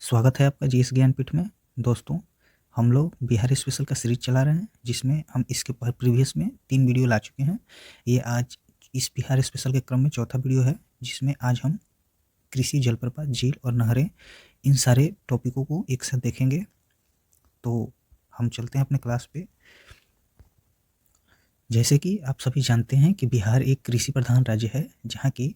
स्वागत है आपका जीएस ज्ञानपीठ में। दोस्तों, हम लोग बिहार स्पेशल का सीरीज चला रहे हैं, जिसमें हम इसके प्रीवियस में 3 वीडियो ला चुके हैं। ये आज इस बिहार स्पेशल के क्रम में चौथा वीडियो है, जिसमें आज हम कृषि, जलप्रपात, झील और नहरें, इन सारे टॉपिकों को एक साथ देखेंगे। तो हम चलते हैं अपने क्लास पे। जैसे कि आप सभी जानते हैं कि बिहार एक कृषि प्रधान राज्य है, जहाँ की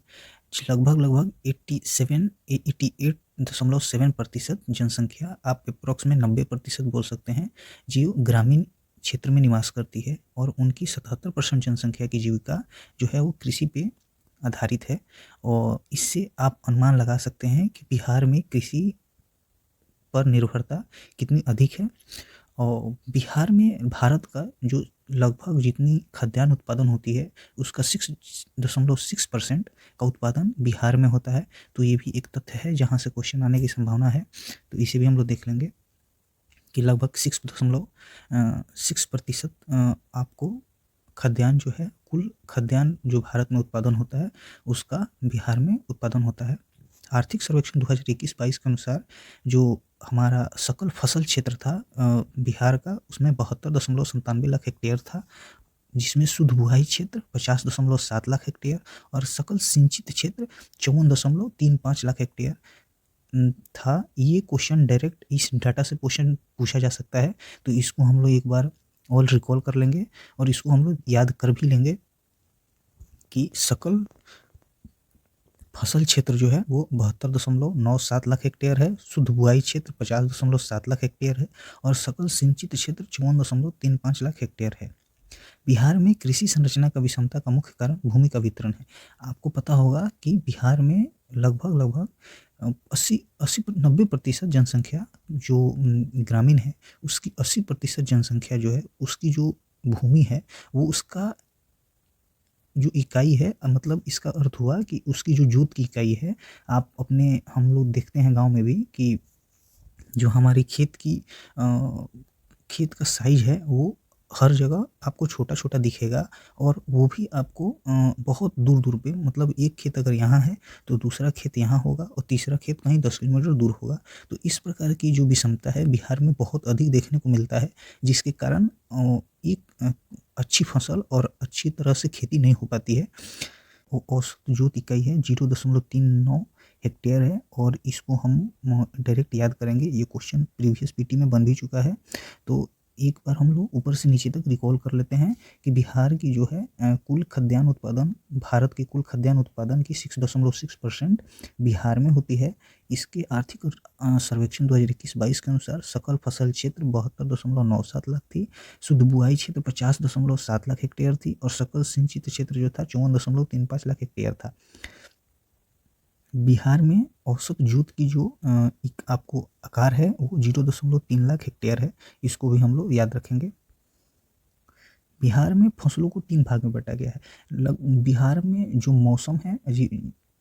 लगभग 88.7% जनसंख्या, आप अप्रॉक्स में 90% बोल सकते हैं, जो ग्रामीण क्षेत्र में निवास करती है, और उनकी 77% जनसंख्या की जीविका जो है वो कृषि पे आधारित है। और इससे आप अनुमान लगा सकते हैं कि बिहार में कृषि पर निर्भरता कितनी अधिक है। और बिहार में भारत का जो लगभग जितनी खाद्यान्न उत्पादन होती है, उसका 6.6% का उत्पादन बिहार में होता है। तो ये भी एक तथ्य है जहाँ से क्वेश्चन आने की संभावना है, तो इसे भी हम लोग देख लेंगे कि लगभग 6% आपको खाद्यान्न जो है, कुल खाद्यान्न जो भारत में उत्पादन होता है, उसका बिहार में उत्पादन होता है। आर्थिक सर्वेक्षण 2021-22 के अनुसार जो हमारा सकल फसल क्षेत्र था बिहार का, उसमें 72.97 लाख हेक्टेयर था, जिसमें शुद्ध बुआई क्षेत्र 50.7 लाख हेक्टेयर और सकल सिंचित क्षेत्र 54.35 लाख हेक्टेयर था। ये क्वेश्चन डायरेक्ट इस डाटा से क्वेश्चन पूछा जा सकता है, तो इसको हम लोग एक बार और रिकॉल कर लेंगे और इसको हम लोग याद कर भी लेंगे कि सकल फसल क्षेत्र जो है वो 72.97 लाख हेक्टेयर है, शुद्ध बुआई क्षेत्र 50.7 लाख हेक्टेयर है और सकल सिंचित क्षेत्र 54.35 लाख हेक्टेयर है। बिहार में कृषि संरचना का विषमता का मुख्य कारण भूमि का वितरण है। आपको पता होगा कि बिहार में लगभग 80-90% जनसंख्या जो ग्रामीण है, उसकी 80% जनसंख्या जो है, उसकी जो भूमि है, वो उसका जो इकाई है, मतलब इसका अर्थ हुआ कि उसकी जो जोत की इकाई है, आप अपने हम लोग देखते हैं गांव में भी कि जो हमारी खेत का साइज है, वो हर जगह आपको छोटा-छोटा दिखेगा, और वो भी आपको बहुत दूर-दूर पे, मतलब एक खेत अगर यहाँ है, तो दूसरा खेत यहाँ होगा और तीसरा खेत कहीं 10 किलोमीटर दूर होगा। तो इस प्रकार की जो विषमता है, बिहार में बहुत अधिक देखने को मिलता है, जिसके कारण एक अच्छी फसल और अच्छी तरह से खेती नहीं हो पाती है। औसत जोत इकाई है 0.39 हेक्टेयर है, और इसको हम डायरेक्ट याद करेंगे। ये क्वेश्चन प्रीवियस पीटी में बन भी चुका है, तो एक बार हम लोग ऊपर से नीचे तक रिकॉल कर लेते हैं कि बिहार की जो है कुल खाद्यान्न उत्पादन, भारत के कुल खाद्यान्न उत्पादन की 6.6% बिहार में होती है। इसके आर्थिक सर्वेक्षण 2021-22 के अनुसार सकल फसल क्षेत्र 72.97 लाख थी, शुद्ध बुआई क्षेत्र 50.7 लाख हेक्टेयर थी और सकल सिंचित क्षेत्र जो था 54.35 लाख हेक्टेयर था। बिहार में औसत जोत की जो एक आपको आकार है, वो 0.3 लाख हेक्टेयर है। इसको भी हम लोग याद रखेंगे। बिहार में फसलों को 3 भाग में बांटा गया है। बिहार में जो मौसम है,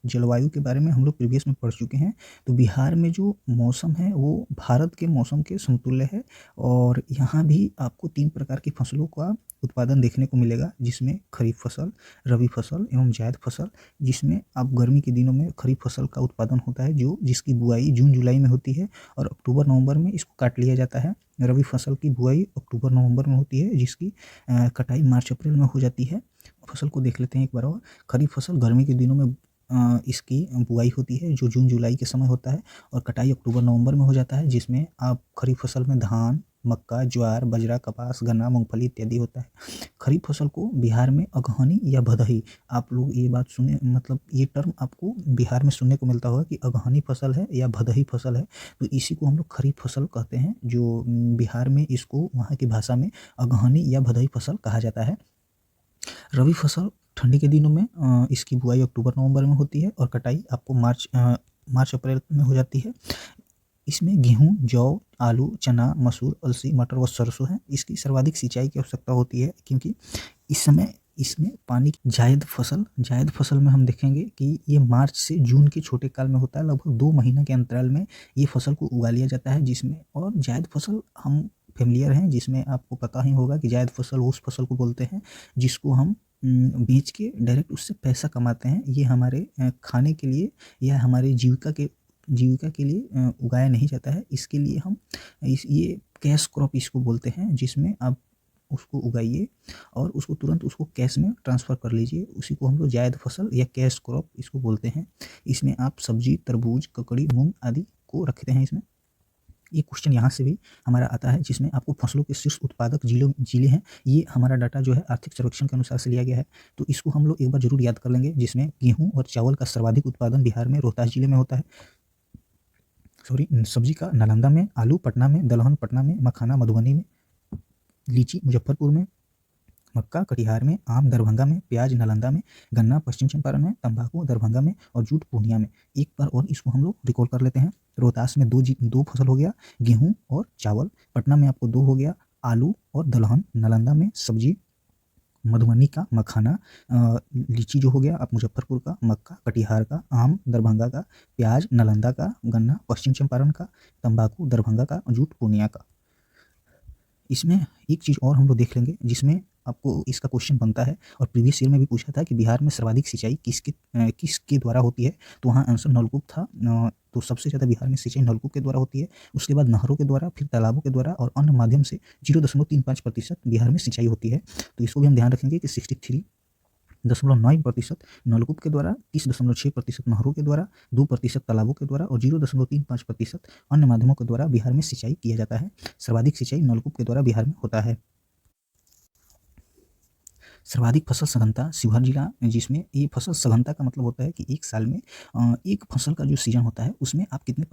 जलवायु के बारे में हम लोग प्रीवियस में पढ़ चुके हैं। तो बिहार में जो मौसम है, वो भारत के मौसम के समतुल्य है, और यहाँ भी आपको 3 प्रकार की फसलों का उत्पादन देखने को मिलेगा, जिसमें खरीफ फसल, रबी फसल एवं जायद फसल। जिसमें आप गर्मी के दिनों में खरीफ फसल का उत्पादन होता है, जिसकी बुआई जून-जुलाई में होती है और अक्टूबर-नवंबर में इसको काट लिया जाता है। रबी फसल की बुआई अक्टूबर-नवंबर में होती है, जिसकी कटाई मार्च-अप्रैल में हो जाती है। फसल को देख लेते हैं एक बार और। खरीफ फसल गर्मी के दिनों में इसकी बुआई होती है, जो जून-जुलाई के समय होता है, और कटाई अक्टूबर-नवंबर में हो जाता है, जिसमें आप खरीफ फसल में धान, मक्का, ज्वार, बाजरा, कपास, गन्ना, मूंगफली इत्यादि होता है। खरीफ फसल को बिहार में अगहनी या भदही, आप लोग ये बात सुने, मतलब ये टर्म आपको बिहार में सुनने को मिलता होगा कि अगहनी फसल है या भदही फसल है, तो इसी को हम लोग खरीफ फसल कहते हैं। जो बिहार में इसको वहाँ की भाषा में अगहनी या भदही फसल कहा जाता है। रबी फसल ठंडी के दिनों में इसकी बुआई अक्टूबर-नवंबर में होती है और कटाई आपको मार्च-अप्रैल में हो जाती है। इसमें गेहूँ, जौ, आलू, चना, मसूर, अलसी, मटर व सरसों है। इसकी सर्वाधिक सिंचाई की आवश्यकता होती है, क्योंकि इस समय इसमें पानी की जायद फसल में हम देखेंगे कि ये मार्च से जून के छोटे काल में होता है। लगभग 2 महीने के अंतराल में ये फसल को उगा लिया जाता है, जिसमें, और जायद फसल हम फ़ेमिलियर हैं, जिसमें आपको पता ही होगा कि जायद फसल उस फसल को बोलते हैं जिसको हम बेच के डायरेक्ट उससे पैसा कमाते हैं। ये हमारे खाने के लिए या हमारे जीविका के जीविका के लिए उगाया नहीं जाता है। इसके लिए हम ये कैश क्रॉप इसको बोलते हैं, जिसमें आप उसको उगाइए और उसको तुरंत उसको कैश में ट्रांसफ़र कर लीजिए। उसी को हम लोग जायद फसल या कैश क्रॉप इसको बोलते हैं। इसमें आप सब्जी, तरबूज, ककड़ी, मूँग आदि को रखते हैं इसमें। ये क्वेश्चन यहाँ से भी हमारा आता है, जिसमें आपको फसलों के शीर्ष उत्पादक जिले हैं। ये हमारा डाटा जो है आर्थिक सर्वेक्षण के अनुसार से लिया गया है, तो इसको हम लोग एक बार ज़रूर याद कर लेंगे। जिसमें गेहूँ और चावल का सर्वाधिक उत्पादन बिहार में रोहतास जिले में होता है। सब्जी का नालंदा में, आलू पटना में, दलहन पटना में, मखाना मधुबनी में, लीची मुजफ्फरपुर में, मक्का कटिहार में, आम दरभंगा में, प्याज नालंदा में, गन्ना पश्चिम चंपारण में, तंबाकू दरभंगा में और जूट पूर्णिया में। एक बार और इसको हम लोग रिकॉल कर लेते हैं। रोहतास में दो फसल हो गया, गेहूं और चावल। पटना में आपको 2 हो गया, आलू और दलहन। नालंदा में सब्जी, मधुबनी का मखाना, लीची जो हो गया आप मुजफ्फरपुर का, मक्का कटिहार का, आम दरभंगा का, प्याज नालंदा का, गन्ना पश्चिम चंपारण का, तंबाकू दरभंगा का, जूट पूर्णिया का। इसमें एक चीज़ और हम लोग देख लेंगे, जिसमें आपको इसका क्वेश्चन बनता है और प्रीवियस ईयर में भी पूछा था कि बिहार में सर्वाधिक सिंचाई किसके द्वारा होती है, तो वहाँ आंसर नलकूप था। तो सबसे ज़्यादा बिहार में सिंचाई नलकूप के द्वारा होती है, उसके बाद नहरों के द्वारा, फिर तालाबों के द्वारा और अन्य माध्यम से 0.35% बिहार में सिंचाई होती है। तो इसको भी हम ध्यान रखेंगे कि 63.9% नलकूप के द्वारा, 30.6% नहरों के द्वारा, 2% तालाबों के द्वारा और 0.35% अन्य माध्यमों के द्वारा बिहार में सिंचाई किया जाता है। सर्वाधिक सिंचाई नलकूप के द्वारा बिहार में होता है। सर्वाधिक फसल सघनता शिवहर जिला, जिसमें ये फसल सघनता का मतलब होता है कि एक साल में एक फसल का जो सीजन होता है उसमें आप कितने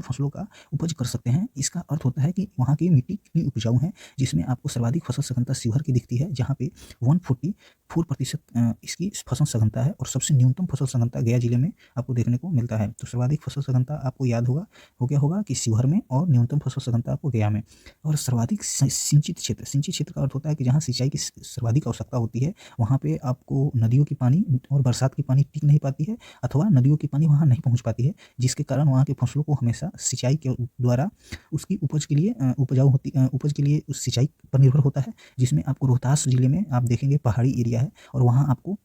फसलों का उपज कर सकते हैं। इसका अर्थ होता है कि वहाँ की मिट्टी कितनी उपजाऊ है, जिसमें आपको सर्वाधिक फसल सघनता शिवहर की दिखती है, जहाँ पे 144% इसकी फसल सघनता है और सबसे न्यूनतम फसल सघनता गया जिले में आपको देखने को मिलता है। तो सर्वाधिक फसल सघनता आपको याद हो गया होगा कि शिवहर में, और न्यूनतम फसल सघनता आपको गया में। और सर्वाधिक सिंचित क्षेत्र का अर्थ होता है कि जहाँ सिंचाई की सर्वाधिक आवश्यकता होती है, वहाँ पे आपको नदियों की पानी और बरसात की पानी टिक नहीं पाती है, अथवा नदियों की पानी वहाँ नहीं पहुँच पाती है, जिसके कारण वहाँ के फसलों को हमेशा सिंचाई के द्वारा उसकी उपज के लिए उपज के लिए उस सिंचाई पर निर्भर होता है। जिसमें आपको रोहतास जिले में आप देखेंगे पहाड़ी एरिया है और वहाँ आपको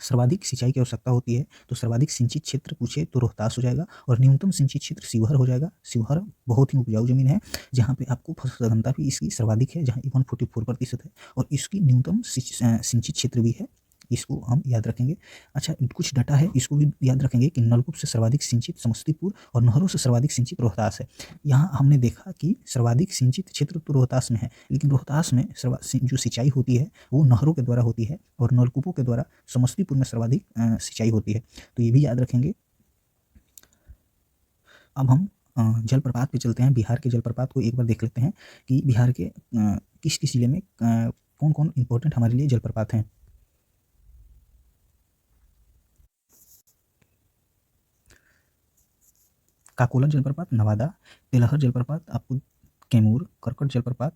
सर्वाधिक सिंचाई की आवश्यकता होती है। तो सर्वाधिक सिंचित क्षेत्र पूछे तो रोहतास हो जाएगा और न्यूनतम सिंचित क्षेत्र शिवहर हो जाएगा। शिवहर बहुत ही उपजाऊ जमीन है, जहाँ पे आपको फसल सघनता भी इसकी सर्वाधिक है, जहाँ 144% है, और इसकी न्यूनतम सिंचित क्षेत्र भी है। इसको हम याद रखेंगे। अच्छा, कुछ डाटा है, इसको भी याद रखेंगे कि नलकूप से सर्वाधिक सिंचित समस्तीपुर और नहरों से सर्वाधिक सिंचित रोहतास है। यहाँ हमने देखा कि सर्वाधिक सिंचित क्षेत्र तो रोहतास में है, लेकिन रोहतास में जो सिंचाई होती है वो नहरों के द्वारा होती है और नलकूपों के द्वारा समस्तीपुर में सर्वाधिक सिंचाई होती है। तो ये भी याद रखेंगे। अब हम जलप्रपात पे चलते हैं। बिहार के जलप्रपात को एक बार देख लेते हैं कि बिहार के किस किस जिले में कौन कौन इंपॉर्टेंट हमारे लिए जलप्रपात हैं। काकोला जलप्रपात नवादा, तेलहर जलप्रपात आपको कैमूर, करकट जलप्रपात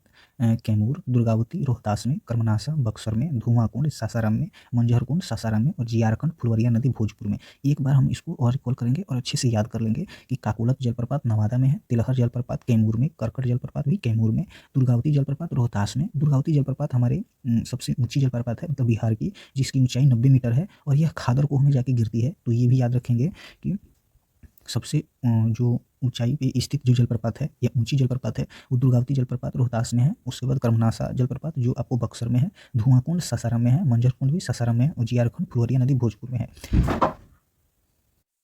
कैमूर, दुर्गावती रोहतास में, कर्मनासा बक्सर में, धुआंकुंड सासाराम में, मंझरकुंड सासाराम में और जियारखंड फुलवरिया नदी भोजपुर में। एक बार हम इसको और रिकॉल करेंगे और अच्छे से याद कर लेंगे कि काकोला जलप्रपात नवादा में है, तिलहर जलप्रपात कैमूर में, करकट जलप्रपात भी कैमूर में, दुर्गावती जलप्रपात रोहतास में। दुर्गावती जलप्रपात हमारे सबसे ऊंची जलप्रपात है, मतलब बिहार की, जिसकी ऊंचाई 90 मीटर है और यह खादरकोह में जाके गिरती है। तो ये भी याद रखेंगे कि सबसे जो ऊंचाई पे स्थित जो जलप्रपात है या ऊंची जलप्रपात है वो दुर्गावती जलप्रपात रोहतास में है। उसके बाद कर्मनासा जलप्रपात जो आपको बक्सर में है, धुआंकुंड सासाराम में है, मंझरकुंड भी सासाराम में है और जियारखंड फुलवरिया नदी भोजपुर में है।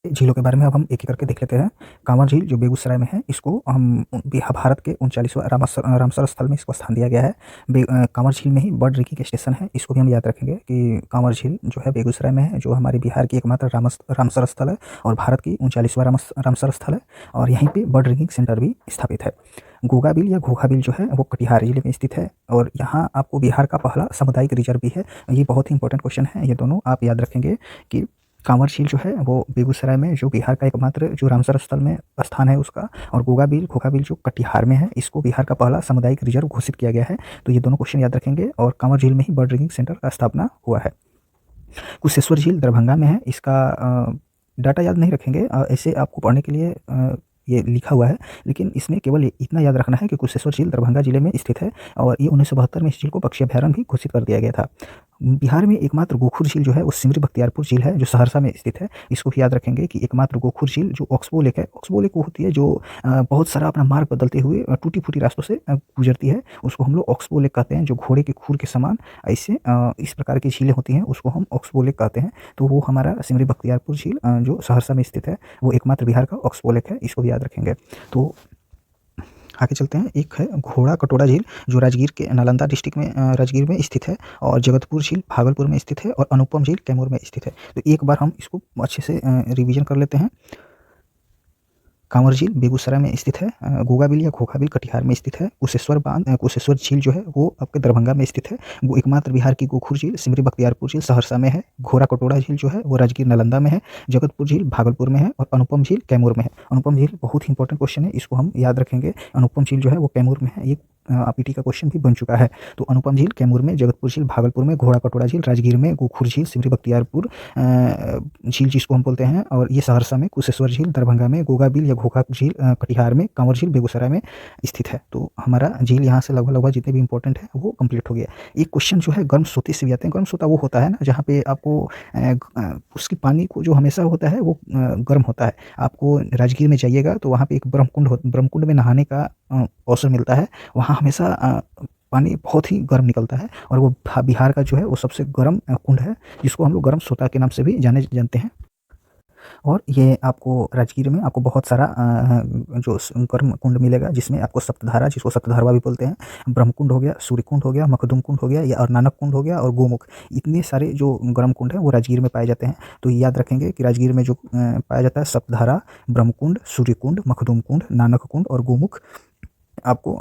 झीलों के बारे में अब हम एक एक करके देख लेते हैं। कांवर झील जो बेगूसराय में है, इसको हम भारत के 39वां रामसर स्थल में इसको स्थान दिया गया है। कांवर झील में ही बर्ड रिकिंग स्टेशन है, इसको भी हम याद रखेंगे कि कांवर झील जो है बेगूसराय में है, जो हमारे बिहार की एकमात्र रामसर स्थल है और भारत की 39वां रामसर स्थल है, और यहीं पर बर्ड रिकिंग सेंटर भी स्थापित है। गोगा बिल या घोघा बिल जो है वो कटिहार जिले में स्थित है और यहाँ आपको बिहार का पहला सामुदायिक रिजर्व भी है। ये बहुत ही इंपॉर्टेंट क्वेश्चन है, ये दोनों आप याद रखेंगे कि कांवर झील जो है वो बेगूसराय में, जो बिहार का एकमात्र जो रामसर स्थल में स्थान है उसका, और घोघा बिल जो कटिहार में है, इसको बिहार का पहला सामुदायिक रिजर्व घोषित किया गया है। तो ये दोनों क्वेश्चन याद रखेंगे और कांवर झील में ही बर्ड रिकिंग सेंटर का स्थापना हुआ है। कुशेश्वर झील दरभंगा में है, इसका डाटा याद नहीं रखेंगे, ऐसे आपको पढ़ने के लिए ये लिखा हुआ है, लेकिन इसमें केवल इतना याद रखना है कि कुशेश्वर झील दरभंगा जिले में स्थित है और ये 1972 में इस झील को पक्षी अभयारण्य भी घोषित कर दिया गया था। बिहार में एकमात्र गोखुर झील जो है वो सिमरी बख्तियारपुर झील है जो सहरसा में स्थित है। इसको भी याद रखेंगे कि एकमात्र गोखुर झील जो ऑक्सबो लेक है, ऑक्सबो लेक वो होती है जो बहुत सारा अपना मार्ग बदलते हुए टूटी-फूटी रास्तों से गुजरती है, उसको हम लोग ऑक्सबो लेक कहते हैं। जो घोड़े के खुर के समान ऐसे इस प्रकार की झीलें होती हैं उसको हम ऑक्सबो लेक कहते हैं। तो वो हमारा सिमरी बख्तियारपुर झील जो सहरसा में स्थित है वो एकमात्र बिहार का ऑक्सबो लेक है, इसको भी याद रखेंगे। तो आगे चलते हैं, एक है घोड़ा कटोरा झील जो राजगीर के नालंदा डिस्ट्रिक्ट में राजगीर में स्थित है, और जगतपुर झील भागलपुर में स्थित है, और अनुपम झील कैमूर में स्थित है। तो एक बार हम इसको अच्छे से रिवीजन कर लेते हैं। कांवर झील बेगूसराय में स्थित है, गोगाबिल या खोखाबिल कटिहार में स्थित है, कुशेश्वर बांध कुशेश्वर झील जो है वो आपके दरभंगा में स्थित है। वो एकमात्र बिहार की गोखुर झील सिमरी बख्तियारपुर झील सहरसा में है। घोड़ा कटोरा झील जो है वो राजगीर नालंदा में है। जगतपुर झील भागलपुर में है, और अनुपम झील कैमूर में है। अनुपम झील बहुत ही इंपॉर्टेंट क्वेश्चन है, इसको हम याद रखेंगे। अनुपम झील जो है वो कैमूर में है, ये पीटी का क्वेश्चन भी बन चुका है। तो अनुपम झील कैमूर में, जगतपुर झील भागलपुर में, घोड़ा कटोरा झील राजगीर में, गोखुर झील सिमरी बख्तियारपुर झील जिसको हम बोलते हैं, और ये सहरसा में, कुशेश्वर झील दरभंगा में, गोगाबिल या घोखा झील कटिहार में, कांवर झील बेगूसराय में स्थित है। तो हमारा झील यहाँ से लगभग जितने भी इंपॉर्टेंट है वो कंप्लीट हो गया। एक क्वेश्चन जो है गर्म सोते से भी आते हैं। गर्म सोता वो होता है ना जहाँ पे आपको उसकी पानी को जो हमेशा होता है वो गर्म होता है। आपको राजगीर में जाइएगा तो वहाँ पे एक ब्रह्मकुंड में नहाने का अवसर मिलता है। वहाँ हमेशा पानी बहुत ही गर्म निकलता है, और वो बिहार का जो है वो सबसे गर्म कुंड है, जिसको हम लोग गर्म सोता के नाम से भी जानते हैं। और ये आपको राजगीर में आपको बहुत सारा जो गर्म कुंड मिलेगा, जिसमें आपको सप्तधारा, जिसको सप्तधारवा भी बोलते हैं, ब्रह्मकुंड हो गया, सूर्यकुंड हो गया, मखदूम कुंड हो गया, या और नानक कुंड हो गया, और गोमुख, इतने सारे जो गर्म कुंड हैं वो राजगीर में पाए जाते हैं। तो याद रखेंगे कि राजगीर में जो पाया जाता है सप्तधारा, ब्रह्मकुंड, सूर्यकुंड, मखदूम कुंड, नानक कुंड और गोमुख आपको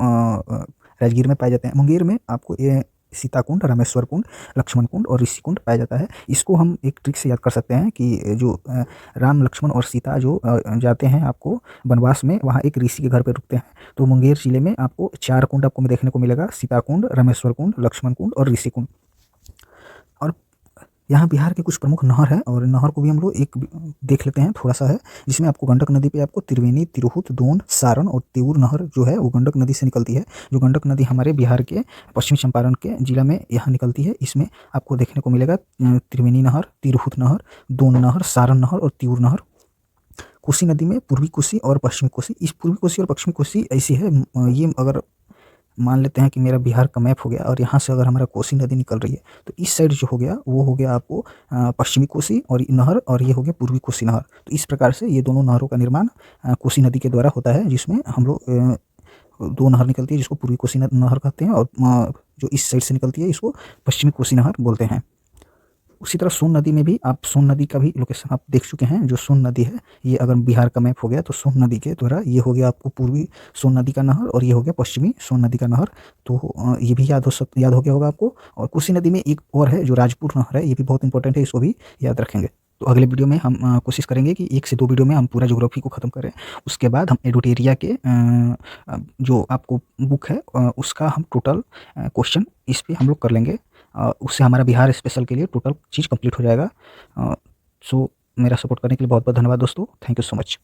राजगीर में पाए जाते हैं। मुंगेर में आपको ये सीताकुंड, रामेश्वर कुंड, लक्ष्मण कुंड और ऋषि कुंड पाया जाता है। इसको हम एक ट्रिक से याद कर सकते हैं कि जो राम, लक्ष्मण और सीता जो जाते हैं आपको वनवास में, वहाँ एक ऋषि के घर पे रुकते हैं। तो मुंगेर जिले में आपको 4 कुंड आपको देखने को मिलेगा, सीताकुंड, रामेश्वर कुंड, लक्ष्मण कुंड और ऋषि कुंड। और यहाँ बिहार के कुछ प्रमुख नहर है, और नहर को भी हम लोग एक देख लेते हैं, थोड़ा सा है, जिसमें आपको गंडक नदी पे आपको त्रिवेणी, तिरहुत, दोन, सारण और तिऊर नहर जो है वो गंडक नदी से निकलती है। जो गंडक नदी हमारे बिहार के पश्चिमी चंपारण के जिला में यहाँ निकलती है। इसमें आपको देखने को मिलेगा त्रिवेणी नहर, तिरहुत नहर, दोन नहर, सारण नहर और तिऊर नहर। कोसी नदी में पूर्वी कोसी और पश्चिमी कोसी। इस पूर्वी कोसी और पश्चिमी कोसी ऐसी है, ये अगर मान लेते हैं कि मेरा बिहार का मैप हो गया, और यहाँ से अगर हमारा कोसी नदी निकल रही है, तो इस साइड जो हो गया वो हो गया आपको पश्चिमी कोसी और नहर, और ये हो गया पूर्वी कोसी नहर। तो इस प्रकार से ये दोनों नहरों का निर्माण कोसी नदी के द्वारा होता है, जिसमें हम लोग 2 नहर निकलती है जिसको पूर्वी कोसी नहर कहते हैं, और जो इस साइड से निकलती है इसको पश्चिमी कोसी नहर बोलते हैं। उसी तरह सोन नदी में भी आप सोन नदी का भी लोकेशन आप देख चुके हैं। जो सोन नदी है, ये अगर बिहार का मैप हो गया तो सोन नदी के द्वारा ये हो गया आपको पूर्वी सोन नदी का नहर, और ये हो गया पश्चिमी सोन नदी का नहर। तो ये भी याद हो गया होगा आपको। और कोसी नदी में एक और है जो राजपुर नहर है, ये भी बहुत इंपॉर्टेंट है, इसको भी याद रखेंगे। तो अगले वीडियो में हम कोशिश करेंगे कि 1 से 2 वीडियो में हम पूरा ज्योग्राफी को ख़त्म करें। उसके बाद हम एडुटेरिया के जो आपको बुक है उसका हम टोटल क्वेश्चन इस पे हम लोग कर लेंगे। उससे हमारा बिहार स्पेशल के लिए टोटल चीज़ कंप्लीट हो जाएगा। सो मेरा सपोर्ट करने के लिए बहुत बहुत धन्यवाद दोस्तों। Thank you so much.